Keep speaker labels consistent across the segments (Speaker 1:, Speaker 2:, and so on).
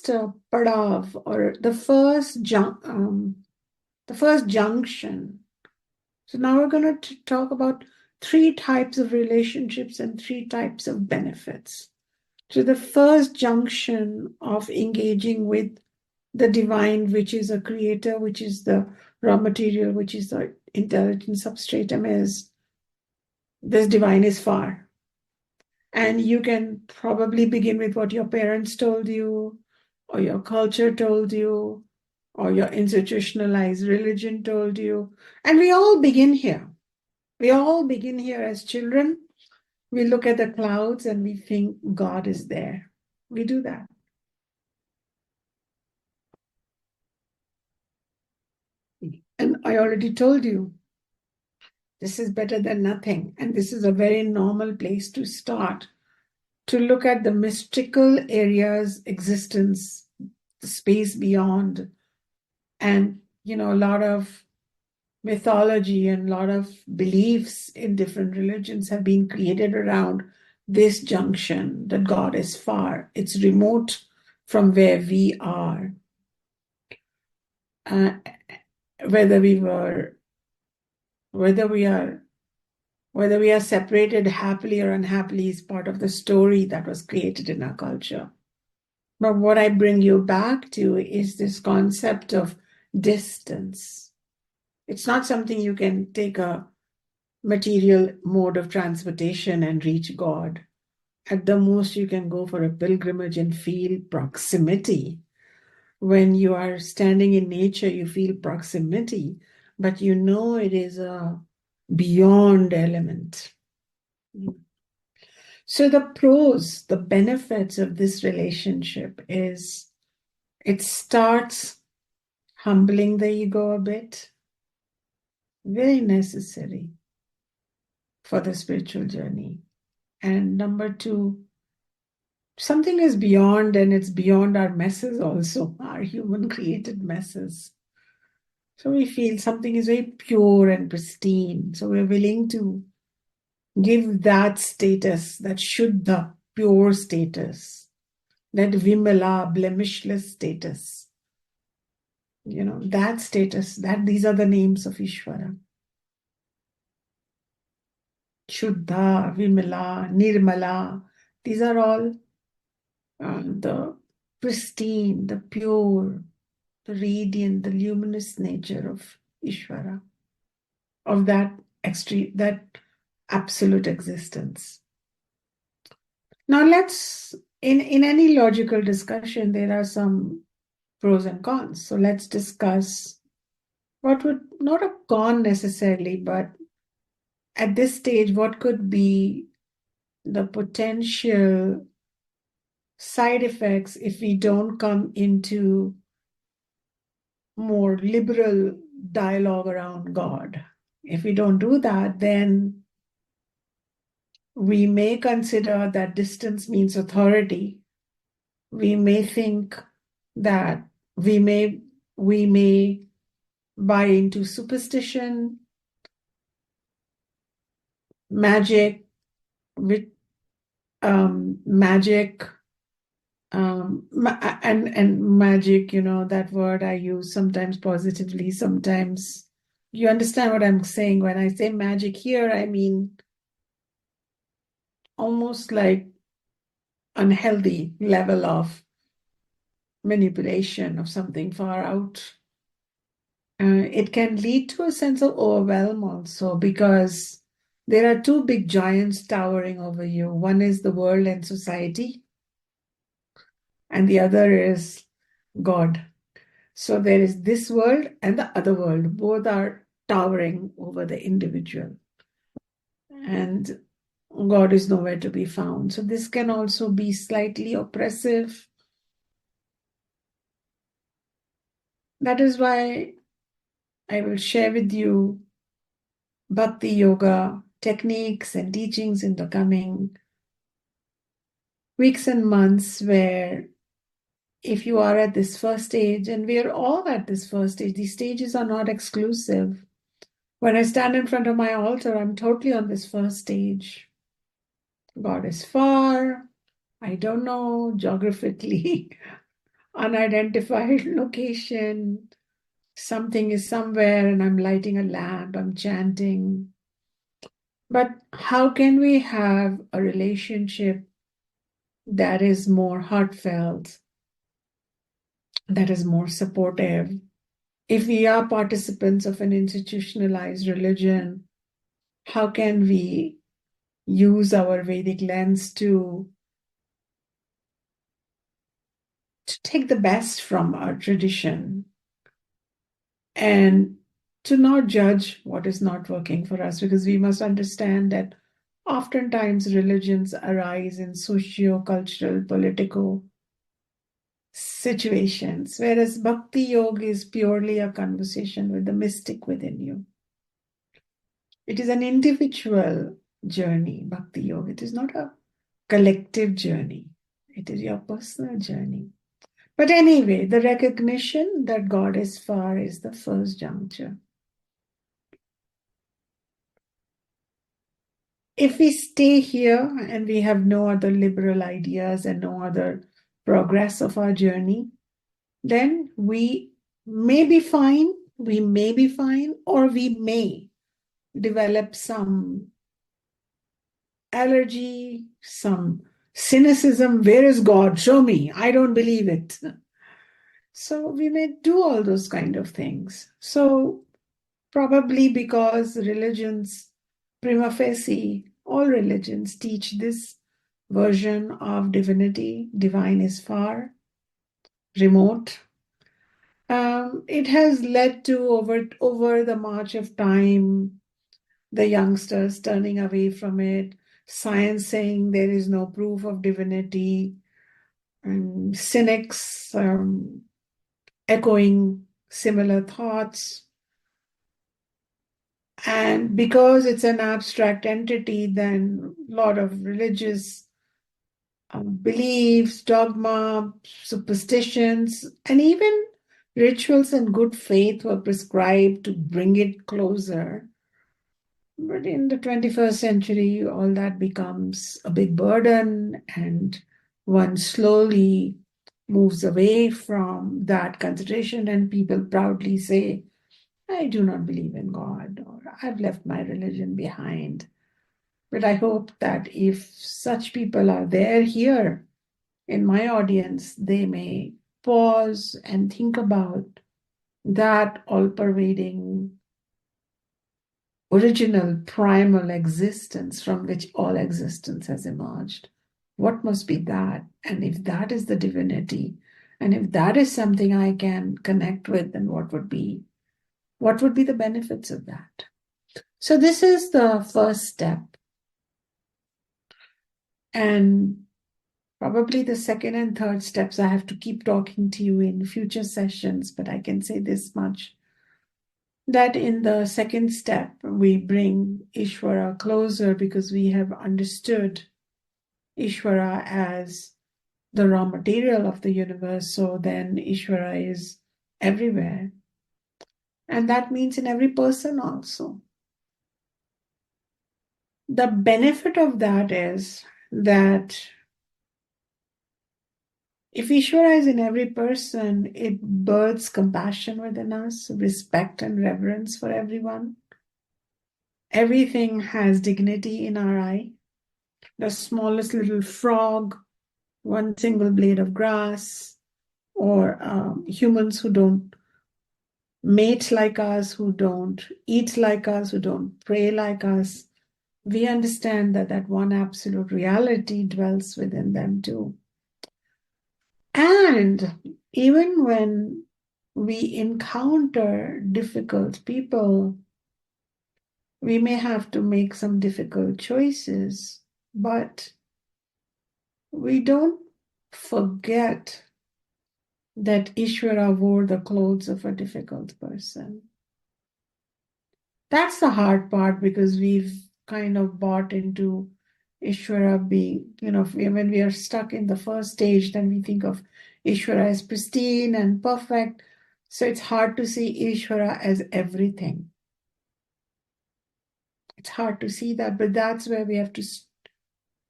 Speaker 1: padav, or the first junction. So now we're going to talk about three types of relationships and three types of benefits. So the first junction of engaging with the divine, which is a creator, which is the raw material, which is the intelligent substratum, is this divine is far. And you can probably begin with what your parents told you, or your culture told you, or your institutionalized religion told you. And we all begin here. We all begin here as children. We look at the clouds and we think God is there. We do that. And I already told you, this is better than nothing. And this is a very normal place to start, to look at the mystical areas, existence, the space beyond. And, a lot of mythology and a lot of beliefs in different religions have been created around this junction, that God is far. It's remote from where we are. Whether we are separated happily or unhappily is part of the story that was created in our culture. But what I bring you back to is this concept of distance. It's not something you can take a material mode of transportation and reach God. At the most, you can go for a pilgrimage and feel proximity. When you are standing in nature, you feel proximity, but it is a beyond element. So the pros, the benefits of this relationship is it starts humbling the ego a bit, very necessary for the spiritual journey. And number two, something is beyond, and it's beyond our messes also, our human created messes. So we feel something is very pure and pristine. So we're willing to give that status, that Shuddha, pure status, that Vimala, blemishless status. That status, these are the names of Ishwara. Shuddha, Vimala, Nirmala, these are all the pristine, the pure, the radiant, the luminous nature of Ishvara, of that absolute existence. Now in any logical discussion, there are some pros and cons. So let's discuss what would, not a con necessarily, but at this stage, what could be the potential side effects if we don't come into more liberal dialogue around God. If we don't do that, then we may consider that distance means authority. We may think that we may buy into superstition, magic, with magic, and magic, that word I use sometimes positively, sometimes you understand what I'm saying. When I say magic here, I mean almost like unhealthy level of manipulation of something far out. It can lead to a sense of overwhelm also, because there are two big giants towering over you. One is the world and society, and the other is God. So there is this world and the other world. Both are towering over the individual. And God is nowhere to be found. So this can also be slightly oppressive. That is why I will share with you Bhakti Yoga techniques and teachings in the coming weeks and months, where if you are at this first stage, and we are all at this first stage, these stages are not exclusive. When I stand in front of my altar, I'm totally on this first stage. God is far. I don't know geographically. unidentified location. Something is somewhere and I'm lighting a lamp, I'm chanting. But how can we have a relationship that is more heartfelt, that is more supportive? If we are participants of an institutionalized religion, how can we use our Vedic lens to take the best from our tradition and to not judge what is not working for us? Because we must understand that oftentimes religions arise in socio-cultural, political situations, whereas Bhakti Yoga is purely a conversation with the mystic within you. It is an individual journey, Bhakti Yoga. It is not a collective journey. It is your personal journey. But anyway, the recognition that God is far is the first juncture. If we stay here and we have no other liberal ideas and no other progress of our journey, then we may be fine, or we may develop some allergy, some cynicism. Where is God? Show me. I don't believe it. So we may do all those kind of things. So probably because religions, prima facie, all religions teach this version of divinity, divine is far, remote. It has led to over the march of time, the youngsters turning away from it, science saying there is no proof of divinity, and cynics echoing similar thoughts. And because it's an abstract entity, then a lot of religious beliefs, dogma, superstitions, and even rituals and good faith were prescribed to bring it closer. But in the 21st century, all that becomes a big burden, and one slowly moves away from that consideration, and people proudly say, I do not believe in God, or I've left my religion behind. But I hope that if such people are there here in my audience, they may pause and think about that all-pervading, original, primal existence from which all existence has emerged. What must be that? And if that is the divinity, and if that is something I can connect with, then what would be the benefits of that? So this is the first step. And probably the second and third steps, I have to keep talking to you in future sessions, but I can say this much, that in the second step, we bring Ishwara closer because we have understood Ishwara as the raw material of the universe. So then Ishwara is everywhere. And that means in every person also. The benefit of that is that if Ishwara is in every person, it births compassion within us, respect and reverence for everyone. Everything has dignity in our eye. The smallest little frog, one single blade of grass, or humans who don't mate like us, who don't eat like us, who don't pray like us. We understand that that one absolute reality dwells within them too. And even when we encounter difficult people, we may have to make some difficult choices, but we don't forget that Ishwara wore the clothes of a difficult person. That's the hard part, because we've kind of bought into Ishwara being, when we are stuck in the first stage, then we think of Ishwara as pristine and perfect. So it's hard to see Ishwara as everything. It's hard to see that, but that's where we have to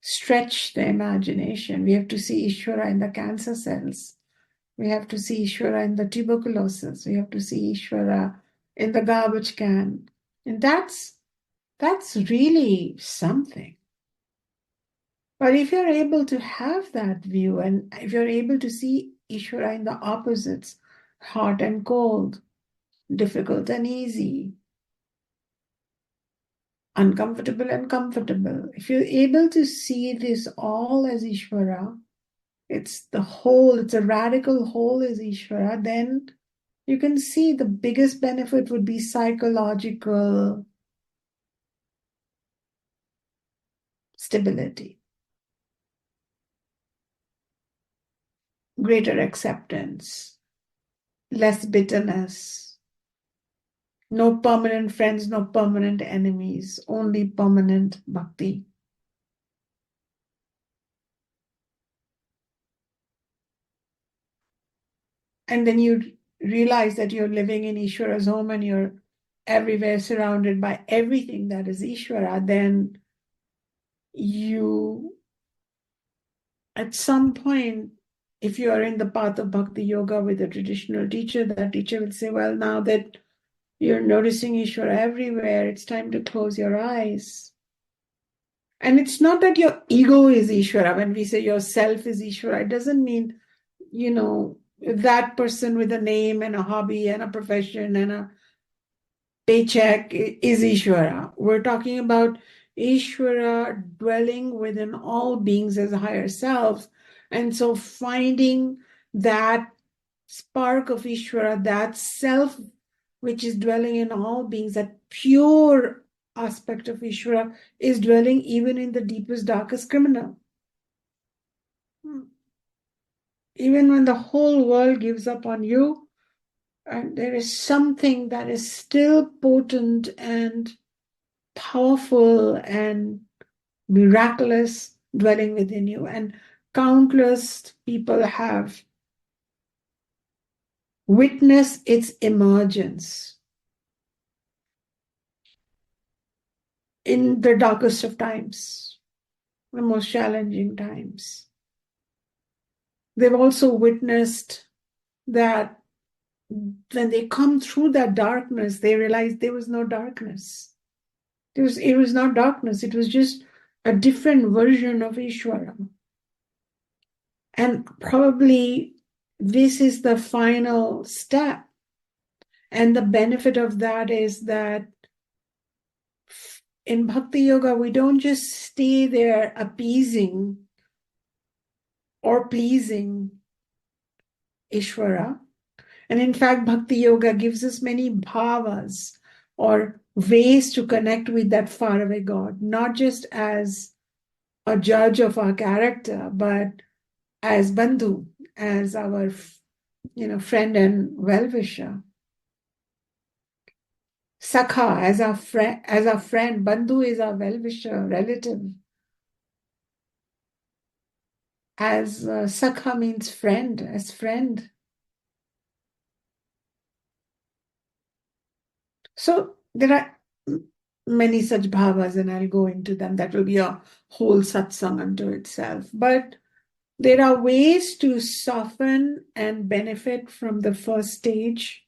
Speaker 1: stretch the imagination. We have to see Ishwara in the cancer cells. We have to see Ishwara in the tuberculosis. We have to see Ishwara in the garbage can. And that's really something. But if you're able to have that view, and if you're able to see Ishvara in the opposites, hot and cold, difficult and easy, uncomfortable and comfortable, if you're able to see this all as Ishvara, it's the whole, it's a radical whole as Ishvara, then you can see the biggest benefit would be psychological stability, greater acceptance, less bitterness. No permanent friends, no permanent enemies, only permanent bhakti. And then you realize that you're living in Ishwara's home and you're everywhere surrounded by everything that is Ishwara, then you, at some point, if you are in the path of Bhakti Yoga with a traditional teacher, that teacher will say, well, now that you're noticing Ishwara everywhere, it's time to close your eyes. And it's not that your ego is Ishvara. When we say yourself is Ishvara, it doesn't mean, that person with a name and a hobby and a profession and a paycheck is Ishvara. We're talking about Ishvara dwelling within all beings as higher selves. And so finding that spark of Ishvara, that self which is dwelling in all beings, that pure aspect of Ishvara is dwelling even in the deepest, darkest criminal. Even when the whole world gives up on you, and there is something that is still potent and powerful and miraculous dwelling within you. And countless people have witnessed its emergence in the darkest of times, the most challenging times. They've also witnessed that when they come through that darkness, they realize there was no darkness. It was not darkness, it was just a different version of Ishwara. And probably this is the final step. And the benefit of that is that in Bhakti Yoga, we don't just stay there appeasing or pleasing Ishwara. And in fact, Bhakti Yoga gives us many bhavas or ways to connect with that faraway God, not just as a judge of our character, but as Bandhu, as our friend and well-wisher. Sakha, as our friend, Bandhu is our well-wisher, relative. As Sakha means friend, as friend. So there are many such bhavas, and I'll go into them. That will be a whole satsang unto itself. But there are ways to soften and benefit from the first stage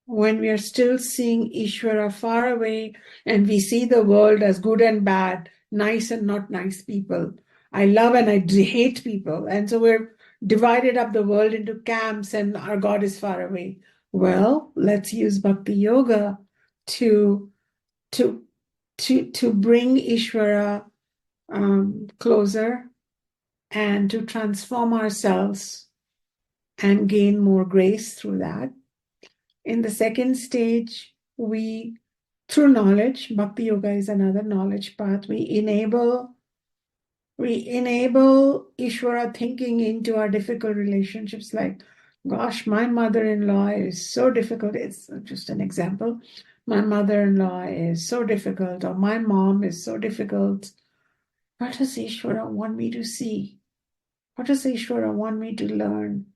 Speaker 1: when we are still seeing Ishvara far away and we see the world as good and bad, nice and not nice people. I love and I hate people. And so we're divided up the world into camps and our God is far away. Well, let's use Bhakti Yoga to bring Ishvara closer and to transform ourselves and gain more grace through that. In the second stage, through knowledge, Bhakti Yoga is another knowledge path, we enable Ishvara thinking into our difficult relationships like, gosh, my mother-in-law is so difficult. It's just an example. My mother-in-law is so difficult, or my mom is so difficult. What does Ishvara want me to see? What does Ishvara want me to learn?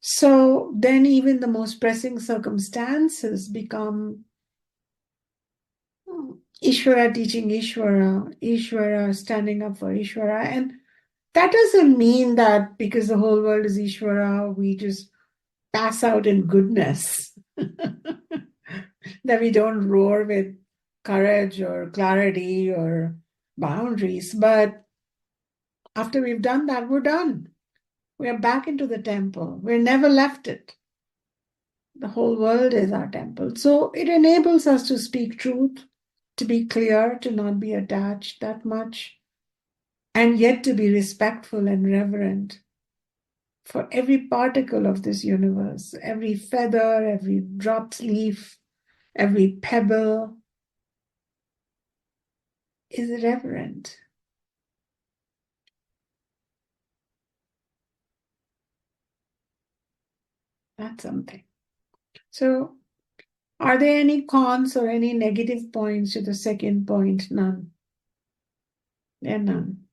Speaker 1: So then even the most pressing circumstances become Ishvara teaching Ishvara, Ishvara standing up for Ishvara. And That doesn't mean that because the whole world is Ishwara, we just pass out in goodness, that we don't roar with courage or clarity or boundaries. But after we've done that, we're done. We're back into the temple. We're never left it. The whole world is our temple. So it enables us to speak truth, to be clear, to not be attached that much, and yet to be respectful and reverent for every particle of this universe, every feather, every dropped leaf, every pebble is reverent. That's something. So, are there any cons or any negative points to the second point? None. There are none.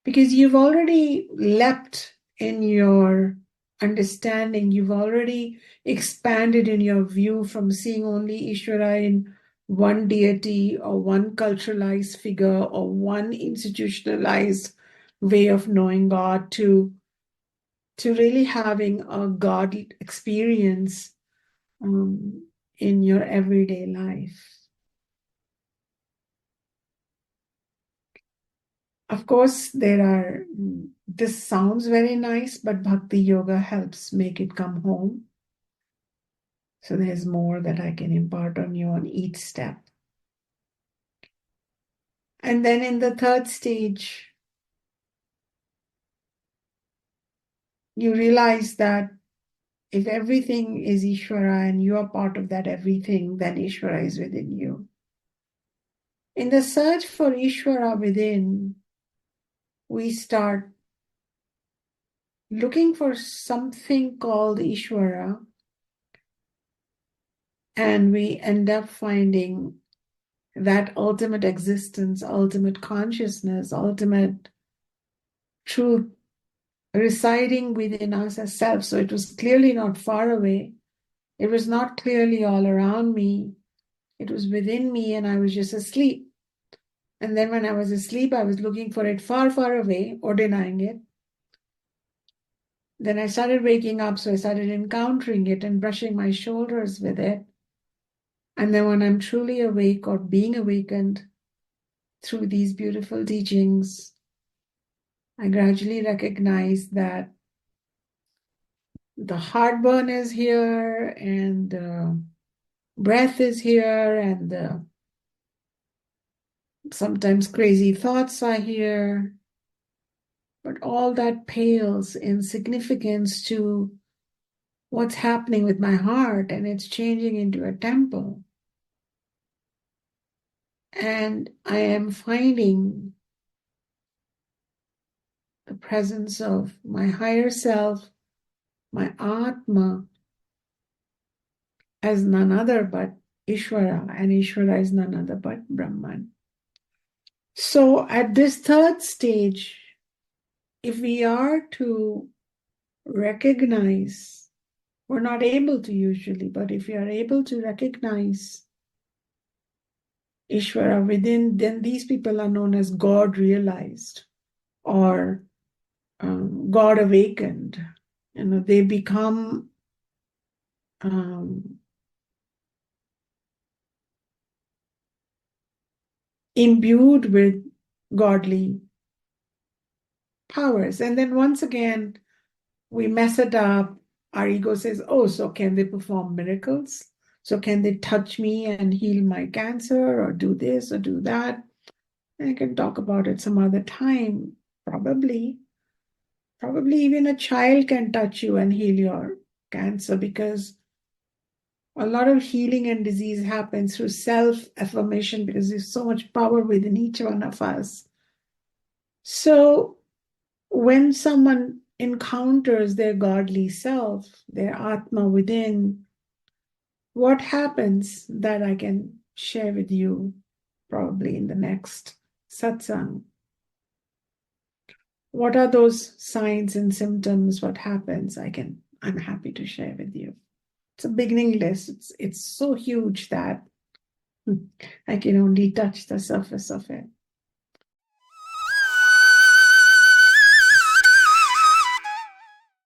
Speaker 1: Because you've already leapt in your understanding, you've already expanded in your view from seeing only Ishvara in one deity or one culturalized figure or one institutionalized way of knowing God to really having a God experience in your everyday life. Of course, this sounds very nice, but Bhakti Yoga helps make it come home. So there's more that I can impart on you on each step. And then in the third stage, you realize that if everything is Ishvara and you are part of that everything, then Ishvara is within you. In the search for Ishvara within, we start looking for something called Ishvara, and we end up finding that ultimate existence, ultimate consciousness, ultimate truth residing within us as self. So it was clearly not far away. It was not clearly all around me. It was within me, and I was just asleep. And then when I was asleep, I was looking for it far, far away or denying it. Then I started waking up, so I started encountering it and brushing my shoulders with it. And then when I'm truly awake or being awakened through these beautiful teachings, I gradually recognize that the heartburn is here and the breath is here and the sometimes crazy thoughts are here. But all that pales in significance to what's happening with my heart, and it's changing into a temple. And I am finding the presence of my higher self, my Atma, as none other but Ishwara, and Ishwara is none other but Brahman. So at this third stage, if we are to recognize, we're not able to usually, but if we are able to recognize Ishvara within, then these people are known as God realized or God awakened. They become imbued with godly powers. And then once again, we mess it up. Our ego says, oh, so can they perform miracles? So can they touch me and heal my cancer or do this or do that? And I can talk about it some other time. Probably even a child can touch you and heal your cancer, because a lot of healing and disease happens through self-affirmation, because there's so much power within each one of us. So when someone encounters their godly self, their Atma within, what happens that I can share with you probably in the next satsang. What are those signs and symptoms? What happens? I'm happy to share with you. It's a beginning list. It's so huge that I can only touch the surface of it.